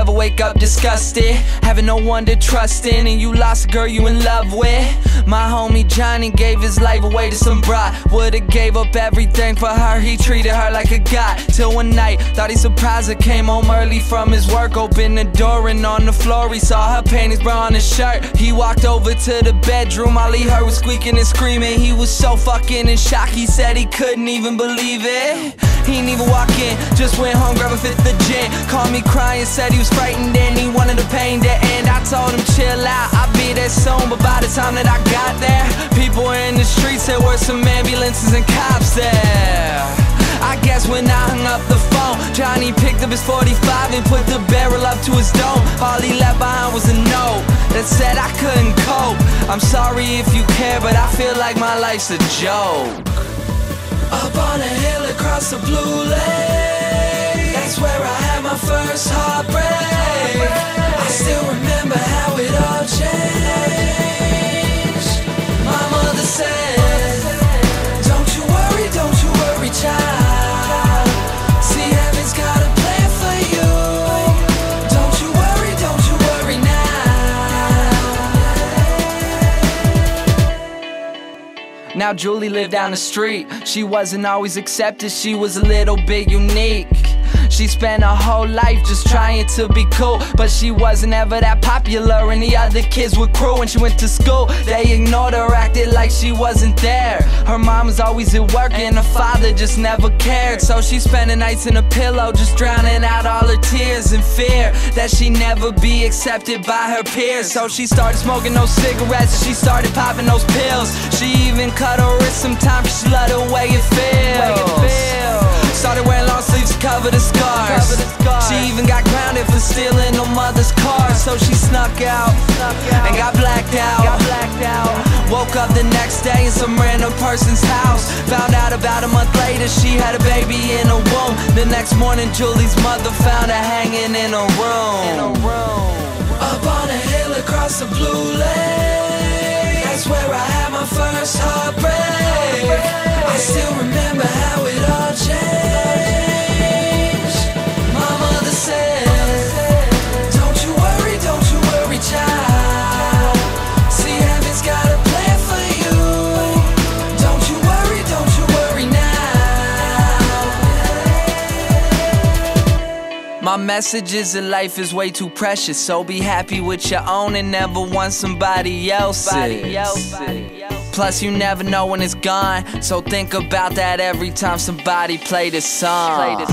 ever wake up disgusted, having no one to trust in, and you lost a girl you in love with? My homie Johnny gave his life away to some broad. Would've gave up everything for her, he treated her like a god. Till one night, thought he surprised her, came home early from his work, opened the door and on the floor he saw her panties, bra on his shirt. He walked over to the bedroom, all he heard was squeaking and screaming. He was so fucking in shock, he said he couldn't even believe it. He didn't even walk in, just went home, grabbed a fifth of gin. Called me crying, said he was frightened and he wanted the pain to end. I told him chill out, I'll be there soon. But by the time that I got there, people were in the streets, there were some ambulances and cops there. I guess when I hung up the phone, Johnny picked up his 45 and put the barrel up to his dome. All he left behind was a note that said I couldn't cope. I'm sorry if you care, but I feel like my life's a joke. Up on a hill across the blue lake, that's where I had my first heartbreak. I still remember how it all changed. My mother said, don't you worry, child. See, heaven's got a plan for you. Don't you worry now. Now Julie lived down the street. She wasn't always accepted, she was a little bit unique. She spent her whole life just trying to be cool, but she wasn't ever that popular and the other kids were cruel. When she went to school, they ignored her, acted like she wasn't there. Her mom was always at work and her father just never cared. So she spent the nights in a pillow, just drowning out all her tears in fear that she'd never be accepted by her peers. So she started smoking those cigarettes, she started popping those pills. She even cut her wrist sometimes, she loved the way it feels. Started wearing long sleeves to cover the scars. She even got grounded for stealing her mother's car. So she snuck out and got blacked out. Woke up the next day in some random person's house. Found out about a month later she had a baby in her womb. The next morning Julie's mother found her hanging in her room. Up on a hill across the blue lake, that's where I had my first heartbreak. I still remember how it all changed. My mother said, don't you worry, child. See, heaven's got a plan for you. Don't you worry now. My message is that life is way too precious, so be happy with your own and never want somebody else's. Plus you never know when it's gone, so think about that every time somebody play this song.